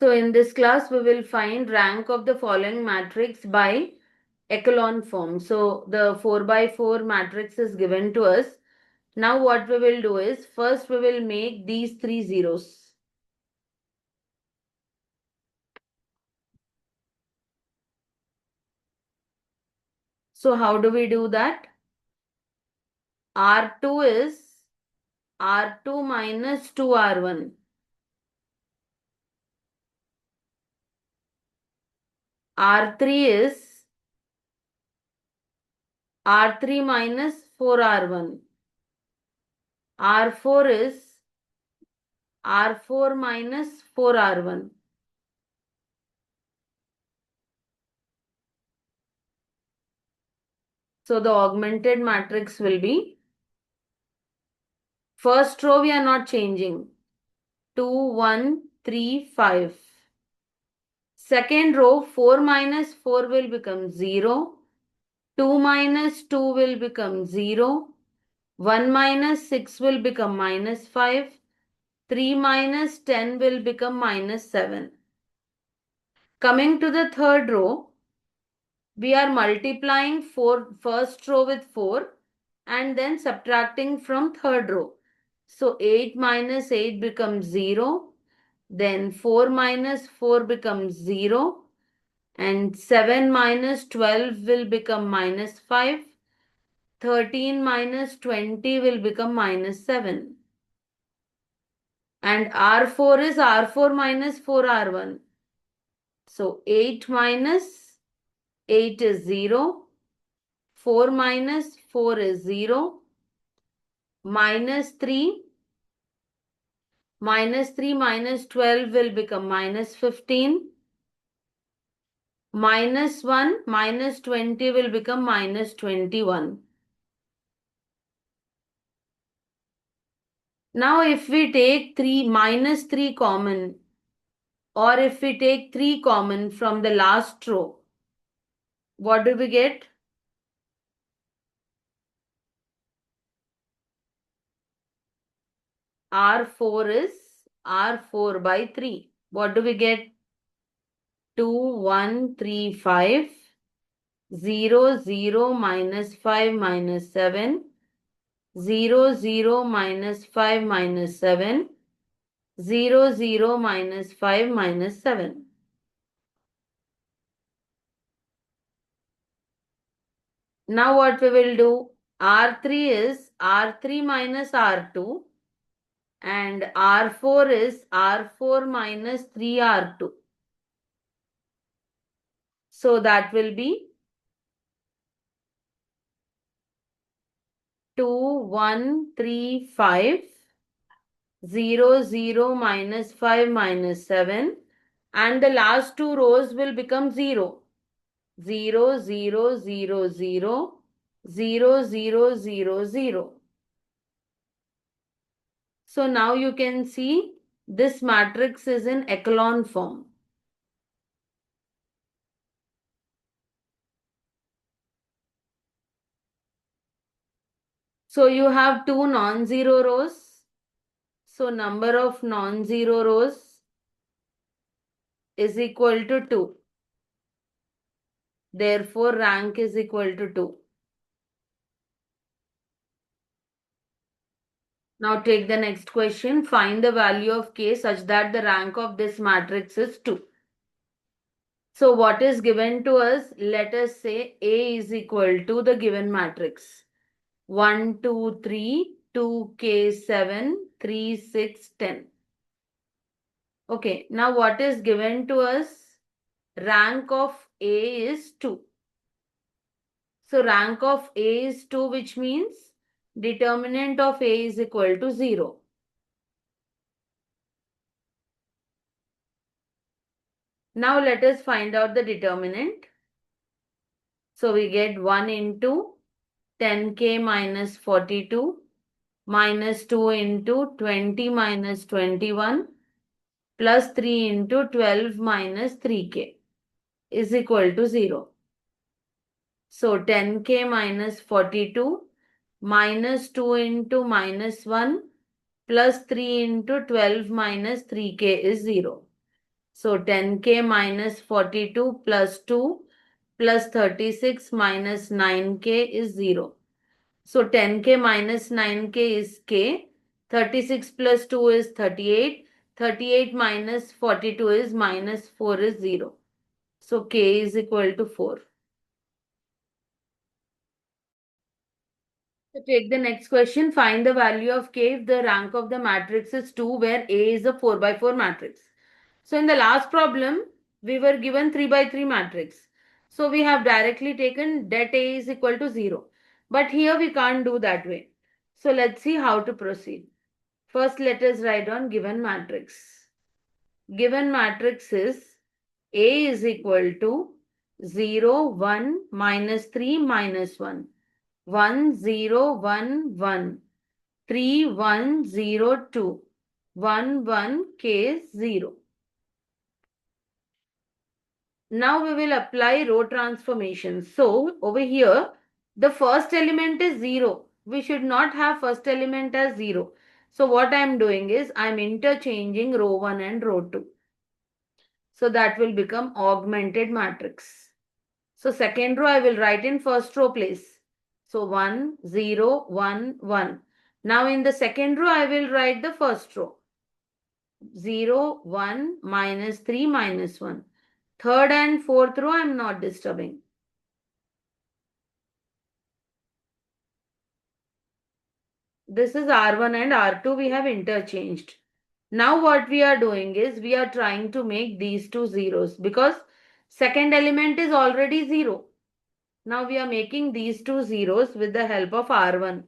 So in this class, we will find rank of the following matrix by echelon form. So the 4 by 4 matrix is given to us. Now what we will do is, first we will make these three zeros. So how do we do that? R2 is R2 minus 2R1. R3 is R3 minus 4R1. R4 is R4 minus 4R1. So the augmented matrix will be, first row we are not changing. 2, 1, 3, 5. Second row, 4 minus 4 will become 0. 2 minus 2 will become 0. 1 minus 6 will become minus 5. 3 minus 10 will become minus 7. Coming to the third row, we are multiplying first row with 4 and then subtracting from third row. So 8 minus 8 becomes 0. Then 4 minus 4 becomes 0. And 7 minus 12 will become minus 5. 13 minus 20 will become minus 7. And R4 is R4 minus 4R1. So 8 minus 8 is 0. 4 minus 4 is 0. Minus 3. Minus 3 minus 12 will become minus 15. Minus 1 minus 20 will become minus 21. Now if we take minus 3 common, or if we take 3 common from the last row, what do we get? R4 is R4 by 3. What do we get? 2, 1, 3, 5. 0, 0, minus 5, minus 7. 0, 0, minus 5, minus 7. 0, 0, minus 5, minus 7. Now what we will do? R3 is R3 minus R2. And R4 is R4 minus 3R2. So that will be 2, 1, 3, 5, 0, 0, minus 5, minus 7. And the last two rows will become 0. 0, 0, 0, 0, 0, 0, 0, 0. So now you can see this matrix is in echelon form. So you have two non-zero rows. So number of non-zero rows is equal to 2. Therefore, rank is equal to 2. Now take the next question. Find the value of k such that the rank of this matrix is 2. So what is given to us? Let us say A is equal to the given matrix. 1, 2, 3, 2k, 7, 3, 6, 10. Okay, now what is given to us? Rank of A is 2. So rank of A is 2, which means determinant of A is equal to 0. Now let us find out the determinant. So we get 1 into 10k minus 42 minus 2 into 20 minus 21 plus 3 into 12 minus 3k is equal to 0. So 10k minus 42 minus 2 into minus 1 plus 3 into 12 minus 3k is 0. So 10k minus 42 plus 2 plus 36 minus 9k is 0. So 10k minus 9k is k. 36 plus 2 is 38. 38 minus 42 is minus 4 is 0. So k is equal to 4. So take the next question. Find the value of k if the rank of the matrix is 2 where A is a 4 by 4 matrix. So in the last problem, we were given 3 by 3 matrix. So we have directly taken det A is equal to 0. But here we can't do that way. So let's see how to proceed. First, let us write on given matrix. Given matrix is A is equal to 0, 1, minus 3, minus 1. 1 0 1 1 3 1 0 2 1 1 k 0. Now we will apply row transformation. So over here the first element is 0. We should not have first element as 0. So what I am doing is I am interchanging row 1 and row 2. So that will become augmented matrix. So second row I will write in first row place. So 1, 0, 1, 1. Now in the second row I will write the first row. 0, 1, minus 3, minus 1. Third and fourth row I am not disturbing. This is R1 and R2 we have interchanged. Now what we are doing is we are trying to make these two zeros because second element is already 0. Now we are making these two zeros with the help of R1.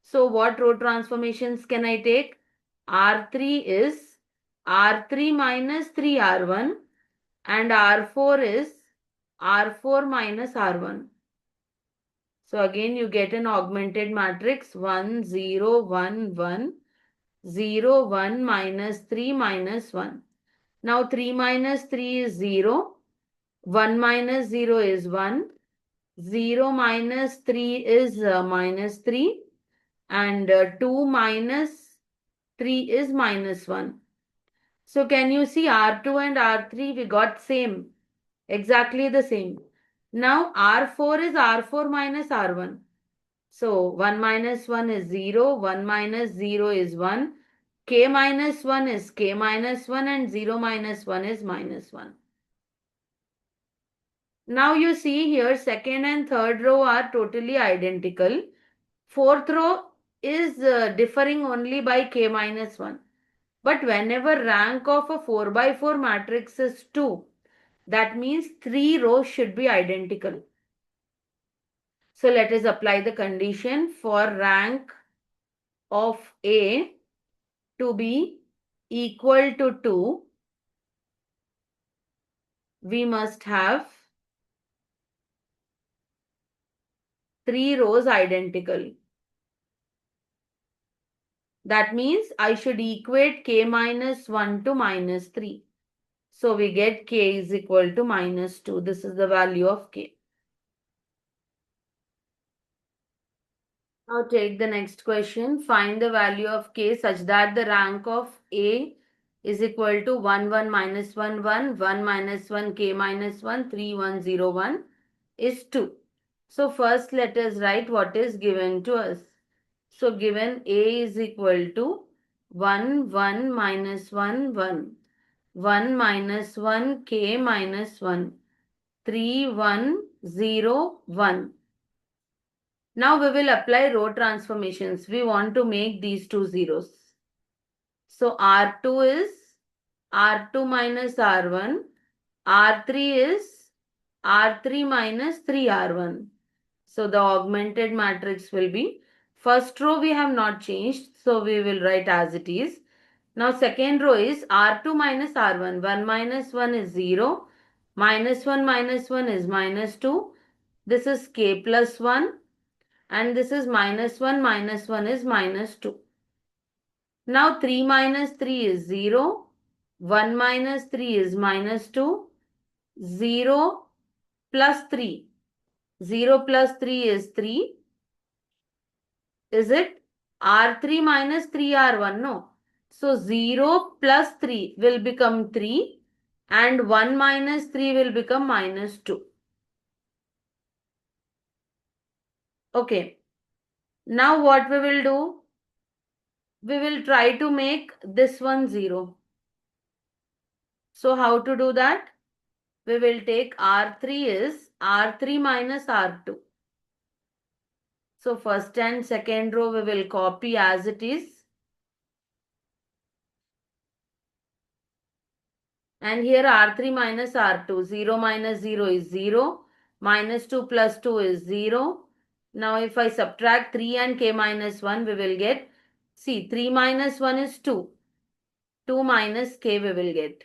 So what row transformations can I take? R3 is R3 minus 3R1 and R4 is R4 minus R1. So again you get an augmented matrix 1, 0, 1, 1, 0, 1 minus 3 minus 1. Now 3 minus 3 is 0, 1 minus 0 is 1, 0 minus 3 is minus 3 and 2 minus 3 is minus 1. So can you see R2 and R3 we got same, exactly the same. Now R4 is R4 minus R1. So 1 minus 1 is 0, 1 minus 0 is 1, k minus 1 is k minus 1 and 0 minus 1 is minus 1. Now you see here second and third row are totally identical. Fourth row is differing only by k minus 1. But whenever rank of a 4 by 4 matrix is 2, that means 3 rows should be identical. So let us apply the condition for rank of A to be equal to 2. We must have 3 rows identical. That means I should equate k minus 1 to minus 3. So we get k is equal to minus 2. This is the value of k. Now take the next question. Find the value of k such that the rank of A is equal to 1, 1, minus 1, 1, 1 minus 1, k minus 1, 3, 1, 0, 1 is 2. So first let us write what is given to us. So given A is equal to 1, 1 minus 1, 1, 1 minus 1, k minus 1, 3, 1, 0, 1. Now we will apply row transformations. We want to make these two zeros. So R2 is R2 minus R1. R3 is R3 minus 3R1. So the augmented matrix will be, first row we have not changed, so we will write as it is. Now second row is R2 minus R1. 1 minus 1 is 0. Minus 1 minus 1 is minus 2. This is k plus 1. And this is minus 1 is minus 2. Now 3 minus 3 is 0. 1 minus 3 is minus 2. 0 plus 3. 0 plus 3 is 3. Is it? R3 minus 3R1? No. So 0 plus 3 will become 3 and 1 minus 3 will become minus 2. Okay. Now what we will do? We will try to make this one 0. So how to do that? We will take R3 is R3 minus R2. So first and second row we will copy as it is. And here R3 minus R2. 0 minus 0 is 0. Minus 2 plus 2 is 0. Now if I subtract 3 and k minus 1, we will get, see, 3 minus 1 is 2. 2 minus k we will get.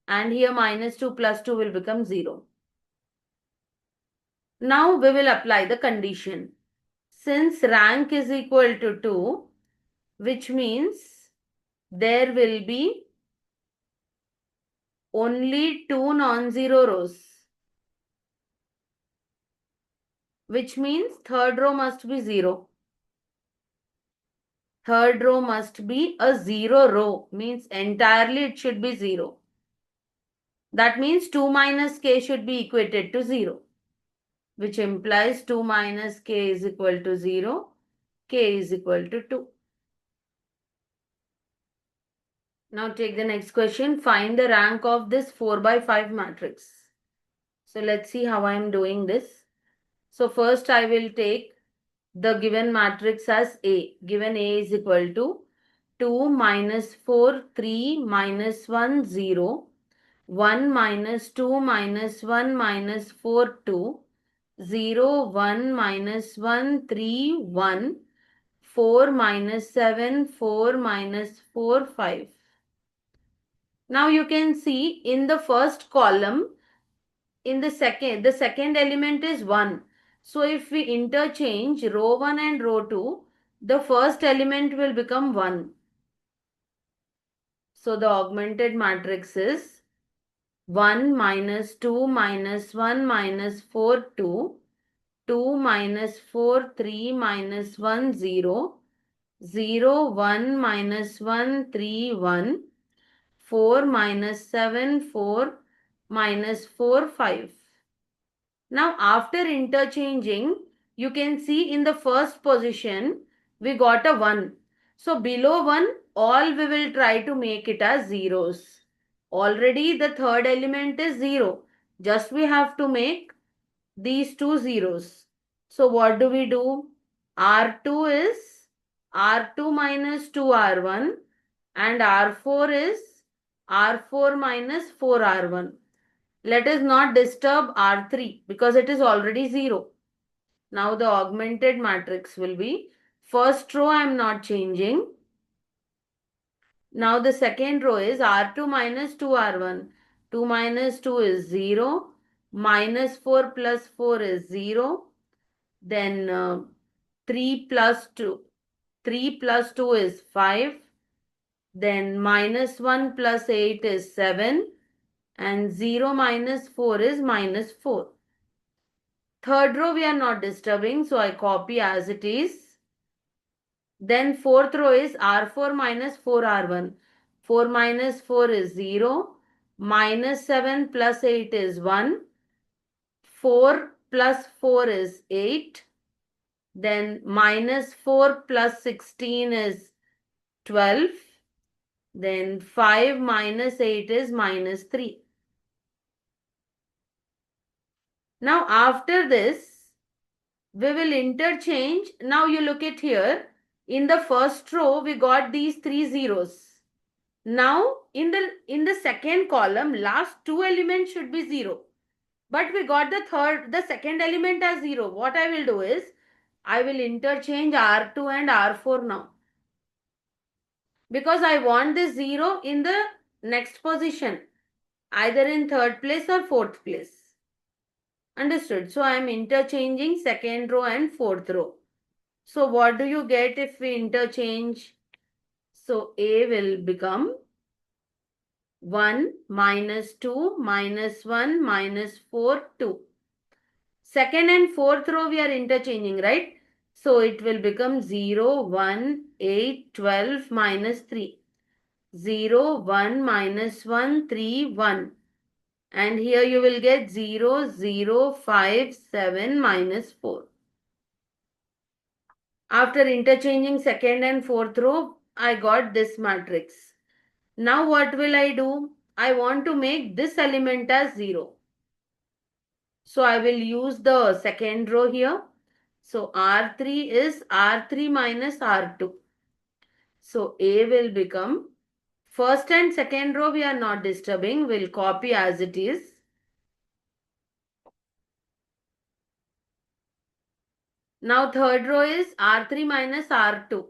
And here minus 2 plus 2 will become 0. Now we will apply the condition. Since rank is equal to 2, which means there will be only 2 non-zero rows. Which means third row must be 0. Third row must be a 0 row. Means entirely it should be 0. That means 2 minus k should be equated to 0. Which implies 2 minus k is equal to 0. K is equal to 2. Now take the next question. Find the rank of this 4 by 5 matrix. So let's see how I am doing this. So first I will take the given matrix as A. Given A is equal to 2 minus 4, 3 minus 1, 0. 1 minus 2 minus 1 minus 4, 2. 0, 1 minus 1, 3, 1. 4 minus 7, 4 minus 4, 5. Now you can see in the first column, in the second element is 1. So if we interchange row 1 and row 2, the first element will become 1. So the augmented matrix is 1 minus 2 minus 1 minus 4, 2. 2 minus 4, 3 minus 1, 0. 0, 1 minus 1, 3, 1. 4 minus 7, 4 minus 4, 5. Now after interchanging, you can see in the first position, we got a 1. So below 1, all we will try to make it as zeros. Already the third element is 0. Just we have to make these two zeros. So what do we do? R2 is R2 minus 2R1 and R4 is R4 minus 4R1. Let us not disturb R3 because it is already 0. Now the augmented matrix will be, first row I am not changing. Now the second row is R2 minus 2R1. 2 minus 2 is 0. Minus 4 plus 4 is 0. Then 3 plus 2. 3 plus 2 is 5. Then minus 1 plus 8 is 7. And 0 minus 4 is minus 4. Third row we are not disturbing, so I copy as it is. Then fourth row is R4 minus 4R1. 4 minus 4 is 0. Minus 7 plus 8 is 1. 4 plus 4 is 8. Then minus 4 plus 16 is 12. Then 5 minus 8 is minus 3. Now after this, we will interchange. Now you look at here. In the first row, we got these 3 zeros. Now in the second column, last two elements should be 0. But we got the second element as 0. What I will do is, I will interchange R2 and R4 now. Because I want this 0 in the next position. Either in third place or fourth place. Understood? So I am interchanging second row and fourth row. So what do you get if we interchange? So A will become 1 minus 2 minus 1 minus 4, 2. Second and fourth row we are interchanging, right? So it will become 0, 1, 8, 12 minus 3. 0, 1, minus 1, 3, 1. And here you will get 0, 0, 5, 7, minus 4. After interchanging second and fourth row, I got this matrix. Now what will I do? I want to make this element as 0. So I will use the second row here. So R3 is R3 minus R2. So A will become, first and second row we are not disturbing, we'll copy as it is. Now third row is R3 minus R2.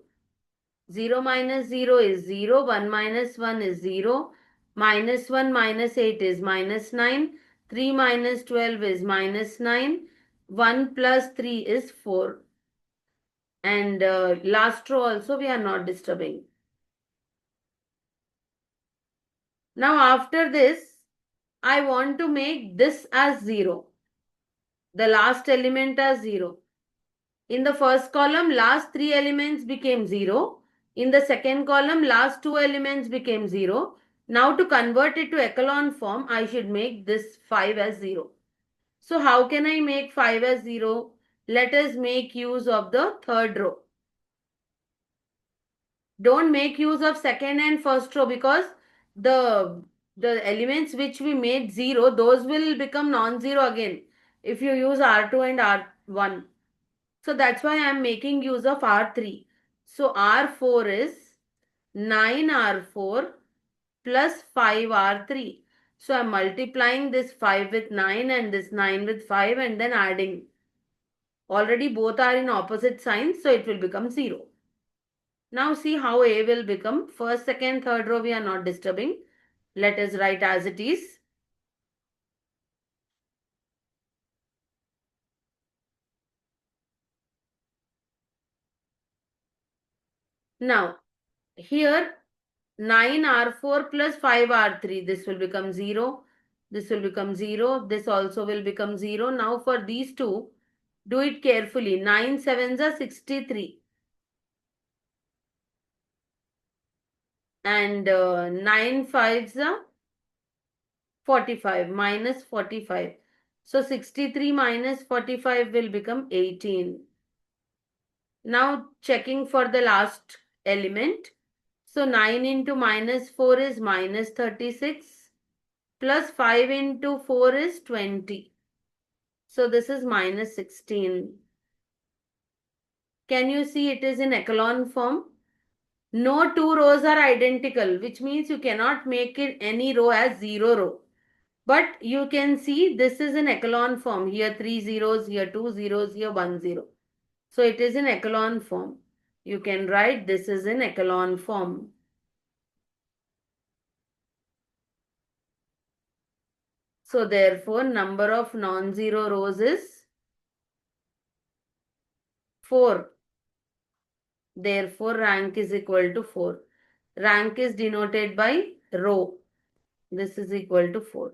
0 minus 0 is 0, 1 minus 1 is 0, minus 1 minus 8 is minus 9, 3 minus 12 is minus 9, 1 plus 3 is 4. And last row also we are not disturbing. Now after this, I want to make this as 0. The last element as 0. In the first column, last 3 elements became 0. In the second column, last 2 elements became 0. Now to convert it to echelon form, I should make this 5 as 0. So how can I make 5 as 0? Let us make use of the third row. Don't make use of second and first row because the elements which we made 0, those will become non-zero again if you use R2 and R1. So that's why I am making use of R3. So R4 is 9R4 plus 5R3. So I'm multiplying this 5 with 9 and this 9 with 5 and then adding. Already both are in opposite signs, so it will become 0. Now see how A will become. First, second, third row we are not disturbing. Let us write as it is. Now, here 9R4 plus 5R3. This will become 0. This will become 0. This also will become 0. Now for these two, do it carefully. 9 sevens are 63. And 9 fives are 45. Minus 45. So 63 minus 45 will become 18. Now checking for the last element. So 9 into minus 4 is minus 36. Plus 5 into 4 is 20. So this is minus 16. Can you see it is in echelon form? No two rows are identical, which means you cannot make it any row as 0 row. But you can see this is in echelon form. Here 3 zeros, here 2 zeros, here 1 0. So it is in echelon form. You can write this is in echelon form. So therefore, number of non-zero rows is 4. Therefore, rank is equal to 4. Rank is denoted by row. This is equal to 4.